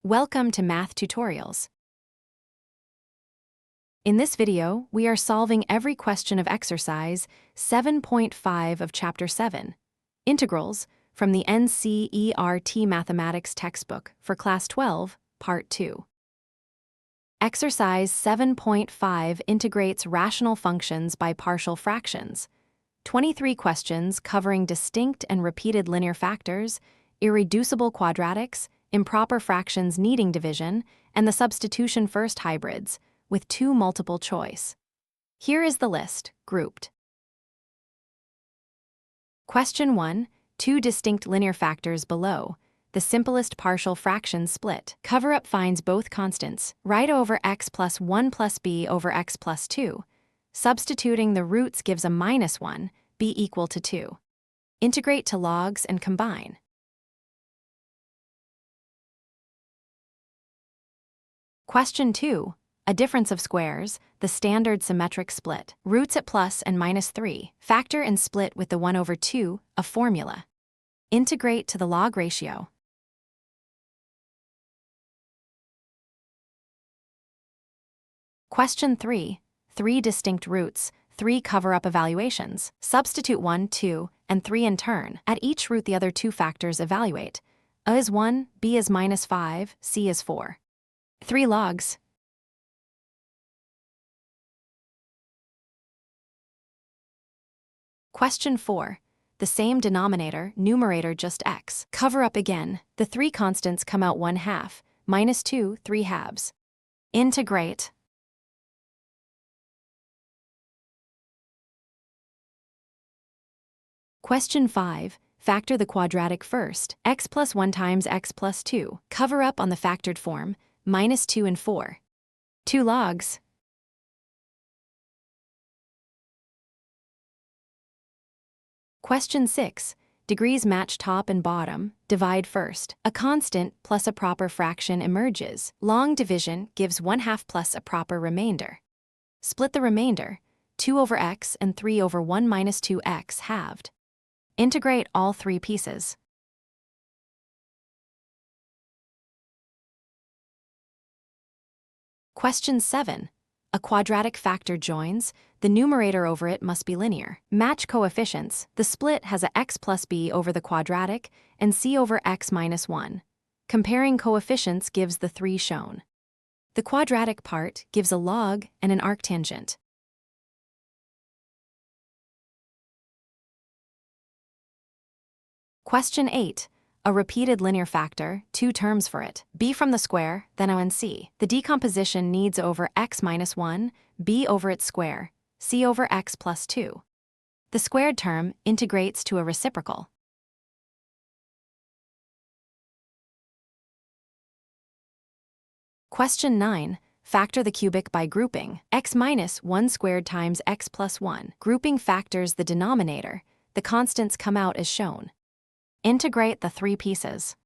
Welcome to Math Tutorials. In this video, we are solving every question of exercise 7.5 of Chapter 7, Integrals, from the NCERT Mathematics textbook for Class 12, Part 2. Exercise 7.5 integrates rational functions by partial fractions. 23 questions covering distinct and repeated linear factors, irreducible quadratics, improper fractions needing division, and the substitution first hybrids, with 2 multiple choice. Here is the list, grouped. Question 1, 2 distinct linear factors below. The simplest partial fraction split. Cover-up finds both constants, right over x plus 1 plus b over x plus 2. Substituting the roots gives a -1, b equal to 2. Integrate to logs and combine. Question 2. A difference of squares, the standard symmetric split. Roots at plus and -3. Factor and split with the 1 over 2, a formula. Integrate to the log ratio. Question 3. 3 distinct roots, 3 cover-up evaluations. Substitute 1, 2, and 3 in turn. At each root the other 2 factors evaluate. A is 1, b is -5, c is 4. 3 logs. Question 4. The same denominator, numerator just x. Cover up again. The 3 constants come out 1/2, -2, 3/2. Integrate. Question 5. Factor the quadratic first. X plus 1 times x plus 2. Cover up on the factored form, -2 and 4. 2 logs. Question 6. Degrees match top and bottom, divide first. A constant plus a proper fraction emerges. Long division gives 1/2 plus a proper remainder. Split the remainder, 2 over x and 3 over 1 minus 2x halved. Integrate all 3 pieces. Question 7. A quadratic factor joins. The numerator over it must be linear. Match coefficients. The split has a x plus b over the quadratic and c over x minus 1. Comparing coefficients gives the 3 shown. The quadratic part gives a log and an arctangent. Question 8. A repeated linear factor, 2 terms for it. B from the square, then O and C. The decomposition needs over x minus 1, b over its square, c over x plus 2. The squared term integrates to a reciprocal. Question 9. Factor the cubic by grouping. X minus 1 squared times x plus 1. Grouping factors the denominator. The constants come out as shown. Integrate the 3 pieces.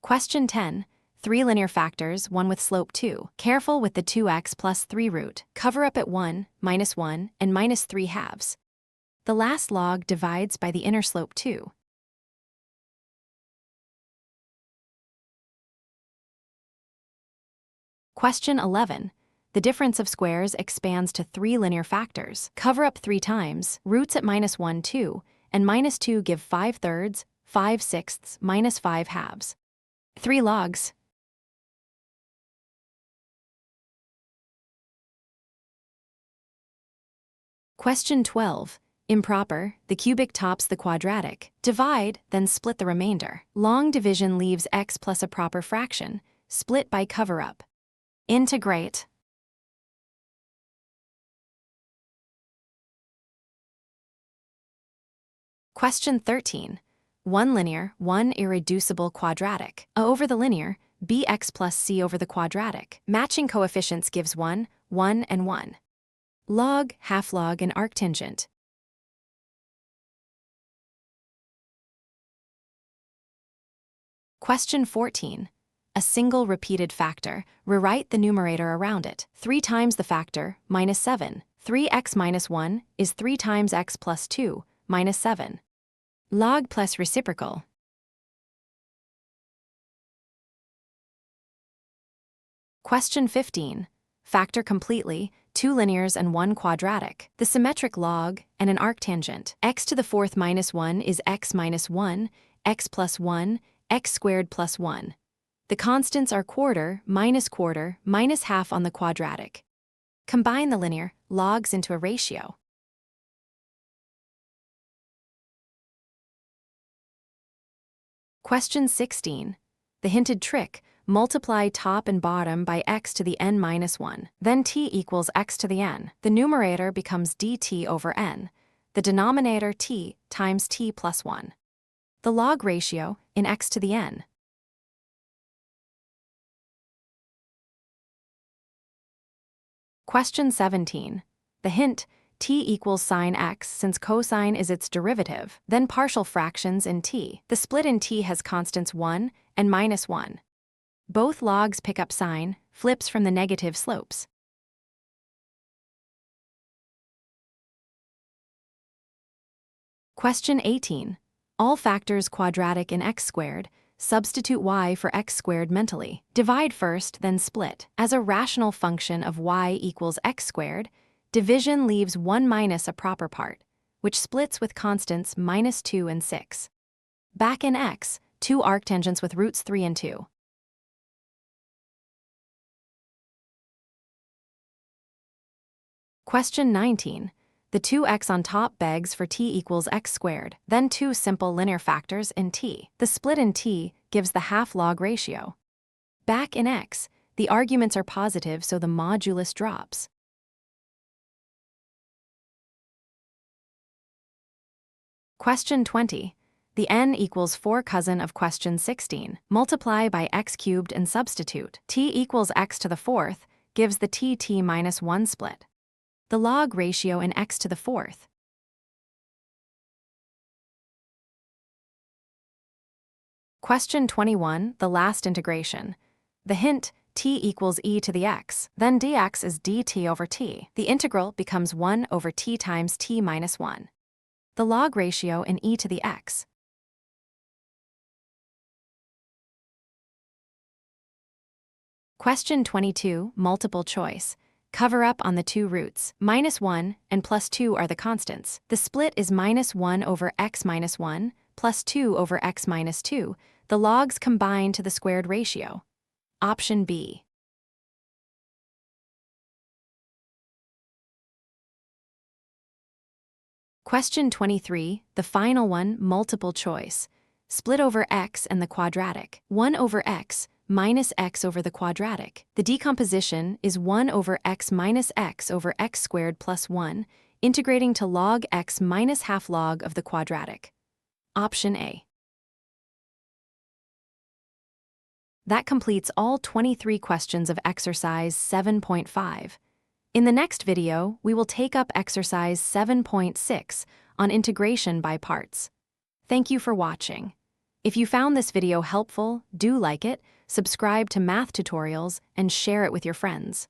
Question 10. 3 linear factors, one with slope 2. Careful with the 2x plus 3 root. Cover up at 1, -1, and -3/2. The last log divides by the inner slope 2. Question 11. The difference of squares expands to 3 linear factors. Cover up 3 times. Roots at -1, 2, and -2 give 5/3, 5/6, -5/2. 3 logs. Question 12. Improper. The cubic tops the quadratic. Divide, then split the remainder. Long division leaves x plus a proper fraction. Split by cover-up. Integrate. Question 13. 1 linear, 1 irreducible quadratic. A over the linear, bx plus c over the quadratic. Matching coefficients gives 1, 1, and 1. Log, half-log, and arctangent. Question 14. A single repeated factor. Rewrite the numerator around it. 3 times the factor, -7. 3x minus 1 is 3 times x plus 2, -7. Log plus reciprocal. Question 15. Factor completely 2 linears and 1 quadratic. The symmetric log and an arctangent. X to the fourth minus 1 is x minus 1, x plus 1, x squared plus 1. The constants are quarter, minus half on the quadratic. Combine the linear logs into a ratio. Question 16. The hinted trick, multiply top and bottom by x to the n minus 1. Then t equals x to the n. The numerator becomes dt over n. The denominator t times t plus 1. The log ratio in x to the n. Question 17. The hint, t equals sine x since cosine is its derivative, then partial fractions in t. The split in t has constants 1 and minus 1. Both logs pick up sine, flips from the negative slopes. Question 18. All factors quadratic in x squared, substitute y for x squared mentally. Divide first, then split. As a rational function of y equals x squared, division leaves 1 minus a proper part, which splits with constants minus 2 and 6. Back in x, 2 arctangents with roots 3 and 2. Question 19. The 2x on top begs for t equals x squared, then 2 simple linear factors in t. The split in t gives the half-log ratio. Back in x, the arguments are positive so the modulus drops. Question 20. The n equals 4 cousin of question 16. Multiply by x cubed and substitute. T equals x to the fourth gives the t minus 1 split. The log ratio in x to the fourth. Question 21, the last integration. The hint, t equals e to the x, then dx is dt over t. The integral becomes 1 over t times t minus 1. The log ratio in e to the x. Question 22, multiple choice. Cover up on the 2 roots. Minus 1 and plus 2 are the constants. The split is minus 1 over x minus 1 plus 2 over x minus 2. The logs combine to the squared ratio. Option B. Question 23, the final one, multiple choice. Split over x and the quadratic. 1 over x minus x over the quadratic. The decomposition is 1 over x minus x over x squared plus 1, integrating to log x minus half log of the quadratic. Option A. That completes all 23 questions of exercise 7.5. In the next video, we will take up exercise 7.6 on integration by parts. Thank you for watching. If you found this video helpful, do like it, subscribe to math tutorials, and share it with your friends.